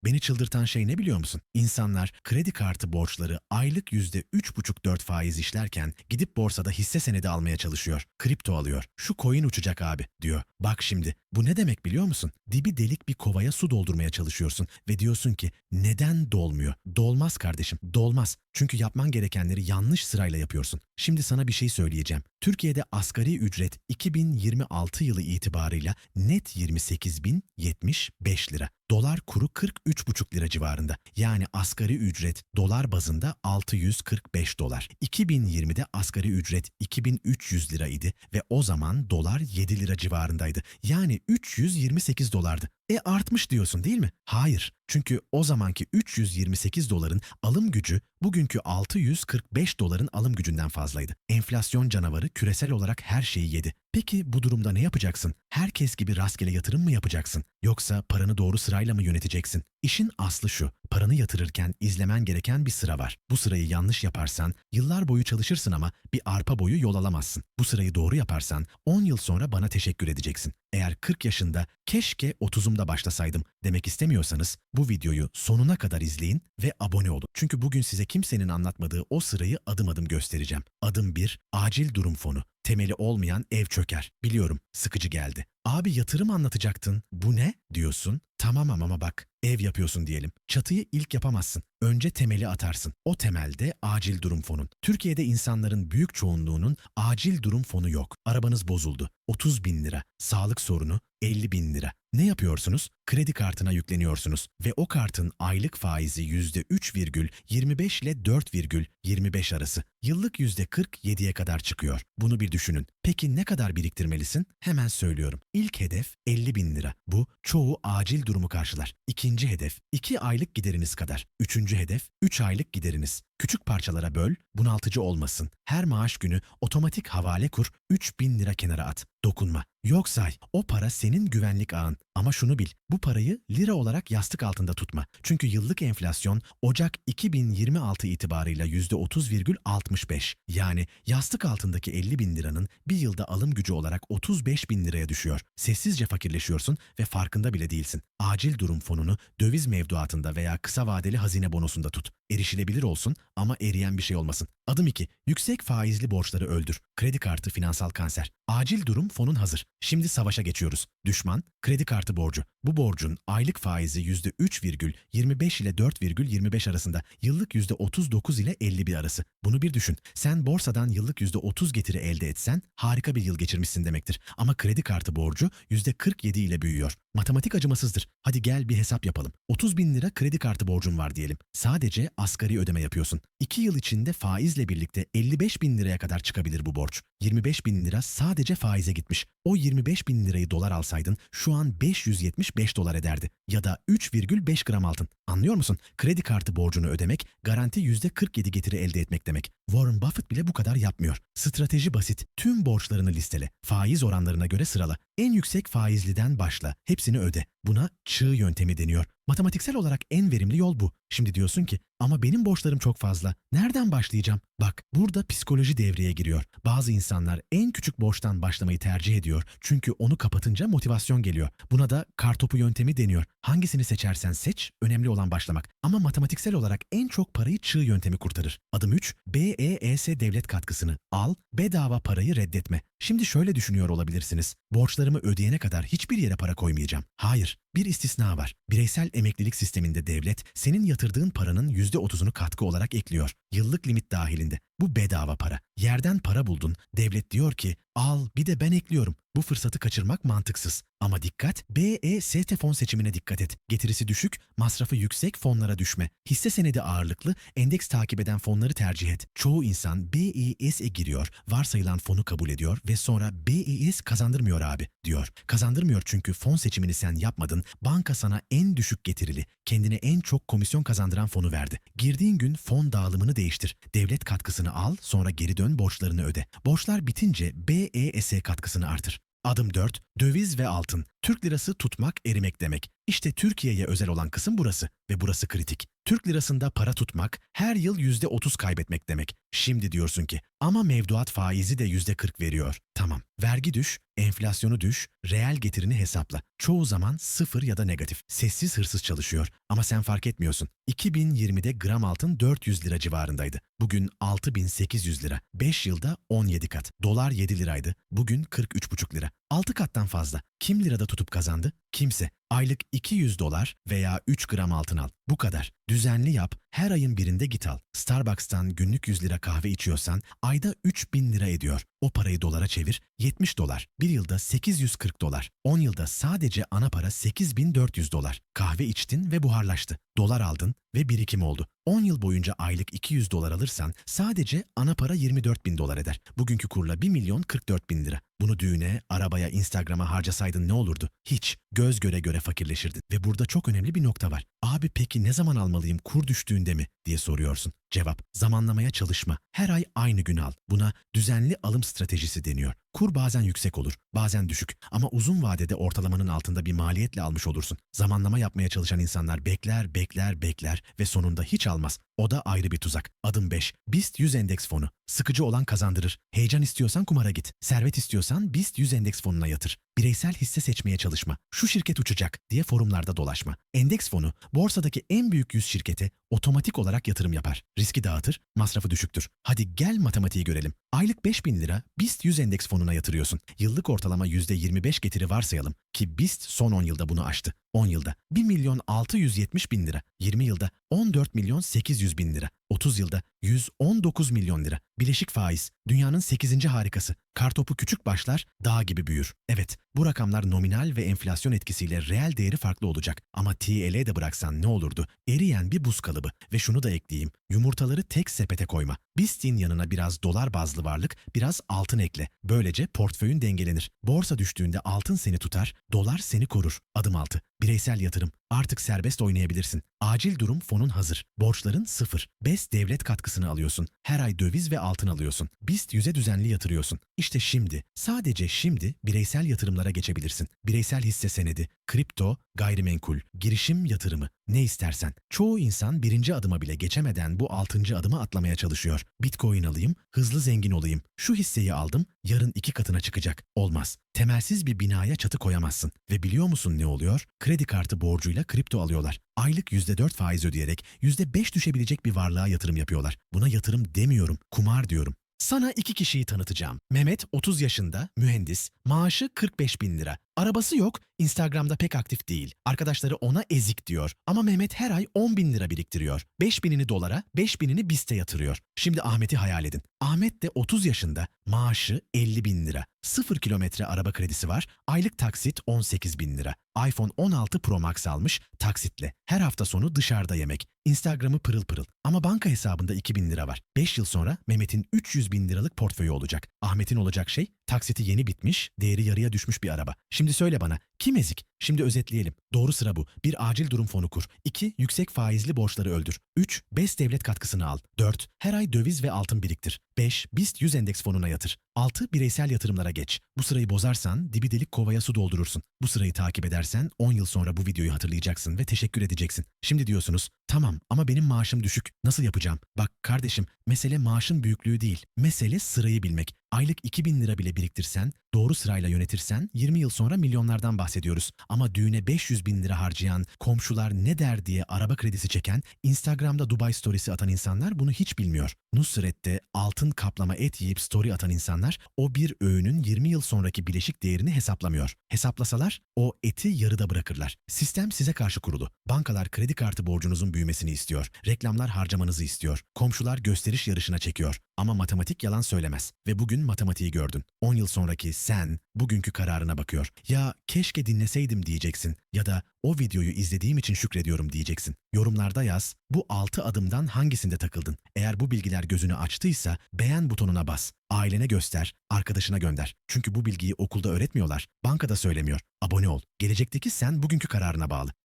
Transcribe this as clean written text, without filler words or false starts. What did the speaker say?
Beni çıldırtan şey ne biliyor musun? İnsanlar kredi kartı borçları aylık %3,5-4 faiz işlerken gidip borsada hisse senedi almaya çalışıyor. Kripto alıyor. Şu coin uçacak abi diyor. Bak şimdi bu ne demek biliyor musun? Dibi delik bir kovaya su doldurmaya çalışıyorsun ve diyorsun ki neden dolmuyor? Dolmaz kardeşim, dolmaz. Çünkü yapman gerekenleri yanlış sırayla yapıyorsun. Şimdi sana bir şey söyleyeceğim. Türkiye'de asgari ücret 2026 yılı itibarıyla net 28.075 lira. Dolar kuru 43,5 lira civarında. Yani asgari ücret dolar bazında 645 dolar. 2020'de asgari ücret 2300 liraydı ve o zaman dolar 7 lira civarındaydı. Yani 328 dolardı. Artmış diyorsun değil mi? Hayır. Çünkü o zamanki 328 doların alım gücü bugünkü 645 doların alım gücünden fazlaydı. Enflasyon canavarı küresel olarak her şeyi yedi. Peki bu durumda ne yapacaksın? Herkes gibi rastgele yatırım mı yapacaksın? Yoksa paranı doğru sırayla mı yöneteceksin? İşin aslı şu, paranı yatırırken izlemen gereken bir sıra var. Bu sırayı yanlış yaparsan yıllar boyu çalışırsın ama bir arpa boyu yol alamazsın. Bu sırayı doğru yaparsan 10 yıl sonra bana teşekkür edeceksin. Eğer 40 yaşında keşke 30'umda başlasaydım demek istemiyorsanız bu videoyu sonuna kadar izleyin ve abone olun. Çünkü bugün size kimsenin anlatmadığı o sırayı adım adım göstereceğim. Adım 1, acil durum fonu. Temeli olmayan ev çöker. Biliyorum, sıkıcı geldi. Abi yatırım anlatacaktın. Bu ne? Diyorsun. Tamam ama bak, ev yapıyorsun diyelim. Çatıyı ilk yapamazsın. Önce temeli atarsın. O temelde acil durum fonun. Türkiye'de insanların büyük çoğunluğunun acil durum fonu yok. Arabanız bozuldu. 30 bin lira. Sağlık sorunu 50 bin lira. Ne yapıyorsunuz? Kredi kartına yükleniyorsunuz ve o kartın aylık faizi %3,25 ile 4,25 arası. Yıllık %47'ye kadar çıkıyor. Bunu bir düşünün. Peki ne kadar biriktirmelisin? Hemen söylüyorum. İlk hedef 50 bin lira. Bu çoğu acil durumu karşılar. İkinci hedef 2 aylık gideriniz kadar. Üçüncü hedef 3 aylık gideriniz. Küçük parçalara böl, bunaltıcı olmasın. Her maaş günü otomatik havale kur, 3 bin lira kenara at. Dokunma. Yok say, o para senin güvenlik ağın. Ama şunu bil, bu parayı lira olarak yastık altında tutma. Çünkü yıllık enflasyon Ocak 2026 itibarıyla %30,65. Yani yastık altındaki 50 bin liranın bir yılda alım gücü olarak 35 bin liraya düşüyor. Sessizce fakirleşiyorsun ve farkında bile değilsin. Acil durum fonunu döviz mevduatında veya kısa vadeli hazine bonosunda tut. Erişilebilir olsun ama eriyen bir şey olmasın. Adım 2. Yüksek faizli borçları öldür. Kredi kartı finansal kanser. Acil durum fonun hazır. Şimdi savaşa geçiyoruz. Düşman, kredi kartı borcu. Bu borcun aylık faizi %3,25 ile 4,25 arasında, yıllık %39 ile 51 arası. Bunu bir düşün. Sen borsadan yıllık %30 getiri elde etsen harika bir yıl geçirmişsin demektir. Ama kredi kartı borcu %47 ile büyüyor. Matematik acımasızdır. Hadi gel bir hesap yapalım. 30 bin lira kredi kartı borcun var diyelim. Sadece asgari ödeme yapıyorsun. 2 yıl içinde faizle birlikte 55 bin liraya kadar çıkabilir bu borç. 25 bin lira sadece faize gitmiş. O 25 bin lirayı dolar alsaydın şu an 575 dolar ederdi. Ya da 3,5 gram altın. Anlıyor musun? Kredi kartı borcunu ödemek garanti %47 getiri elde etmek demek. Warren Buffett bile bu kadar yapmıyor. Strateji basit. Tüm borçlarını listele. Faiz oranlarına göre sırala. En yüksek faizliden başla. Hepsini öde. Buna çığ yöntemi deniyor. Matematiksel olarak en verimli yol bu. Şimdi diyorsun ki ama benim borçlarım çok fazla. Nereden başlayacağım? Bak burada psikoloji devreye giriyor. Bazı insanlar en küçük borçtan başlamayı tercih ediyor. Çünkü onu kapatınca motivasyon geliyor. Buna da kartopu yöntemi deniyor. Hangisini seçersen seç, önemli olan başlamak. Ama matematiksel olarak en çok parayı çığ yöntemi kurtarır. Adım 3, BES devlet katkısını al, bedava parayı reddetme. Şimdi şöyle düşünüyor olabilirsiniz. Borçlarımı ödeyene kadar hiçbir yere para koymayacağım. Hayır, bir istisna var. Bireysel emeklilik sisteminde devlet senin yatırdığın paranın %30'unu katkı olarak ekliyor. Yıllık limit dahilinde. Bu bedava para. Yerden para buldun. Devlet diyor ki al bir de ben ekliyorum. Bu fırsatı kaçırmak mantıksız. Ama dikkat, BEST fon seçimine dikkat et. Getirisi düşük, masrafı yüksek fonlara düşme. Hisse senedi ağırlıklı, endeks takip eden fonları tercih et. Çoğu insan BES'e giriyor, varsayılan fonu kabul ediyor ve sonra BES kazandırmıyor abi diyor. Kazandırmıyor çünkü fon seçimini sen yapmadın, banka sana en düşük getirili, kendine en çok komisyon kazandıran fonu verdi. Girdiğin gün fon dağılımını değiştir. Devlet katkısını al, sonra geri dön borçlarını öde. Borçlar bitince BES katkısını artır. Adım 4. Döviz ve altın. Türk lirası tutmak, erimek demek. İşte Türkiye'ye özel olan kısım burası ve burası kritik. Türk lirasında para tutmak her yıl %30 kaybetmek demek. Şimdi diyorsun ki ama mevduat faizi de %40 veriyor. Tamam, vergi düş, enflasyonu düş, reel getirini hesapla. Çoğu zaman sıfır ya da negatif. Sessiz hırsız çalışıyor ama sen fark etmiyorsun. 2020'de gram altın 400 lira civarındaydı. Bugün 6.800 lira. 5 yılda 17 kat. Dolar 7 liraydı. Bugün 43,5 lira. 6 kattan fazla. Kim lirada tutup kazandı? Kimse. Aylık 200 dolar veya 3 gram altın al. Bu kadar. Düzenli yap, her ayın birinde git al. Starbucks'tan günlük 100 lira kahve içiyorsan ayda 3.000 lira ediyor. O parayı dolara çevir, 70 dolar. Bir yılda 840 dolar. 10 yılda sadece ana para 8.400 dolar. Kahve içtin ve buharlaştı. Dolar aldın ve birikim oldu. 10 yıl boyunca aylık 200 dolar alırsan sadece ana para 24.000 dolar eder. Bugünkü kurla 1.044.000 lira. Bunu düğüne, arabaya, Instagram'a harcasaydın ne olurdu? Hiç. Göz göre göre fakirleşirdin. Ve burada çok önemli bir nokta var. Abi peki ne zaman almalıyım, kur düştüğünde mi diye soruyorsun. Cevap, zamanlamaya çalışma. Her ay aynı gün al. Buna düzenli alım stratejisi deniyor. Kur bazen yüksek olur, bazen düşük ama uzun vadede ortalamanın altında bir maliyetle almış olursun. Zamanlama yapmaya çalışan insanlar bekler, bekler, bekler ve sonunda hiç almaz. O da ayrı bir tuzak. Adım 5. BIST 100 endeks fonu. Sıkıcı olan kazandırır. Heyecan istiyorsan kumara git. Servet istiyorsan BIST 100 endeks fonuna yatır. Bireysel hisse seçmeye çalışma. Şu şirket uçacak diye forumlarda dolaşma. Endeks fonu borsadaki en büyük 100 şirkete otomatik olarak yatırım yapar. Riski dağıtır, masrafı düşüktür. Hadi gel matematiği görelim. Aylık 5.000 lira BIST 100 endeks fonuna yatırıyorsun. Yıllık ortalama %25 getiri varsayalım ki BIST son 10 yılda bunu aştı. 10 yılda 1.670.000 lira. 20 yılda 14.800.000 lira. 30 yılda 119 milyon lira. Bileşik faiz, dünyanın 8. harikası. Kartopu küçük başlar, dağ gibi büyür. Evet, bu rakamlar nominal ve enflasyon etkisiyle reel değeri farklı olacak. Ama TL'ye de bıraksan ne olurdu? Eriyen bir buz kalıbı. Ve şunu da ekleyeyim, yumurtaları tek sepete koyma. BIST'in yanına biraz dolar bazlı varlık, biraz altın ekle. Böylece portföyün dengelenir. Borsa düştüğünde altın seni tutar, dolar seni korur. Adım 6. Bireysel yatırım. Artık serbest oynayabilirsin. Acil durum fonun hazır. Borçların sıfır. BES devlet katkısını alıyorsun. Her ay döviz ve altın alıyorsun. BIST 100'e düzenli yatırıyorsun. İşte şimdi, sadece şimdi bireysel yatırımlara geçebilirsin. Bireysel hisse senedi, kripto, gayrimenkul, girişim yatırımı, ne istersen. Çoğu insan birinci adıma bile geçemeden bu 6. adıma atlamaya çalışıyor. Bitcoin alayım, hızlı zengin olayım. Şu hisseyi aldım, yarın 2 katına çıkacak. Olmaz. Temelsiz bir binaya çatı koyamazsın. Ve biliyor musun ne oluyor? Kredi kartı borcuyla kripto alıyorlar. Aylık %4 faiz ödeyerek %5 düşebilecek bir varlığa yatırım yapıyorlar. Buna yatırım demiyorum, kumar diyorum. Sana 2 kişiyi tanıtacağım. Mehmet 30 yaşında, mühendis, maaşı 45.000 lira. Arabası yok, Instagram'da pek aktif değil. Arkadaşları ona ezik diyor. Ama Mehmet her ay 10.000 lira biriktiriyor. 5.000'ini dolara, 5.000'ini BIST'e yatırıyor. Şimdi Ahmet'i hayal edin. Ahmet de 30 yaşında, maaşı 50.000 lira. 0 kilometre araba kredisi var, aylık taksit 18.000 lira. iPhone 16 Pro Max almış, taksitle. Her hafta sonu dışarıda yemek. Instagram'ı pırıl pırıl. Ama banka hesabında 2.000 lira var. 5 yıl sonra Mehmet'in 300.000 liralık portföyü olacak. Ahmet'in olacak şey, taksiti yeni bitmiş, değeri yarıya düşmüş bir araba. Şimdi söyle bana, kim ezik? Şimdi özetleyelim. Doğru sıra bu. 1. Acil durum fonu kur. 2. Yüksek faizli borçları öldür. 3. BES devlet katkısını al. 4. Her ay döviz ve altın biriktir. 5. BIST 100 endeks fonuna yatır. 6. Bireysel yatırımlara geç. Bu sırayı bozarsan dibi delik kovaya su doldurursun. Bu sırayı takip edersen 10 yıl sonra bu videoyu hatırlayacaksın ve teşekkür edeceksin. Şimdi diyorsunuz, tamam ama benim maaşım düşük. Nasıl yapacağım? Bak kardeşim, mesele maaşın büyüklüğü değil. Mesele sırayı bilmek. Aylık 2.000 lira bile biriktirsen, doğru sırayla yönetirsen 20 yıl sonra milyonlardan bahsediyoruz. Ama düğüne 500.000 lira harcayan, komşular ne der diye araba kredisi çeken, Instagram'da Dubai Storiesi atan insanlar bunu hiç bilmiyor. Nusret'te altın kaplama et yiyip story atan insanlar o bir öğünün 20 yıl sonraki bileşik değerini hesaplamıyor. Hesaplasalar o eti yarıda bırakırlar. Sistem size karşı kurulu. Bankalar kredi kartı borcunuzun büyümesini istiyor. Reklamlar harcamanızı istiyor. Komşular gösteriş yarışına çekiyor. Ama matematik yalan söylemez. Ve bugün matematiği gördün. 10 yıl sonraki sen bugünkü kararına bakıyor. Ya keşke dinleseydim diyeceksin ya da o videoyu izlediğim için şükrediyorum diyeceksin. Yorumlarda yaz, bu 6 adımdan hangisinde takıldın? Eğer bu bilgiler gözünü açtıysa beğen butonuna bas. Ailene göster, arkadaşına gönder. Çünkü bu bilgiyi okulda öğretmiyorlar, bankada söylemiyor. Abone ol. Gelecekteki sen bugünkü kararına bağlı.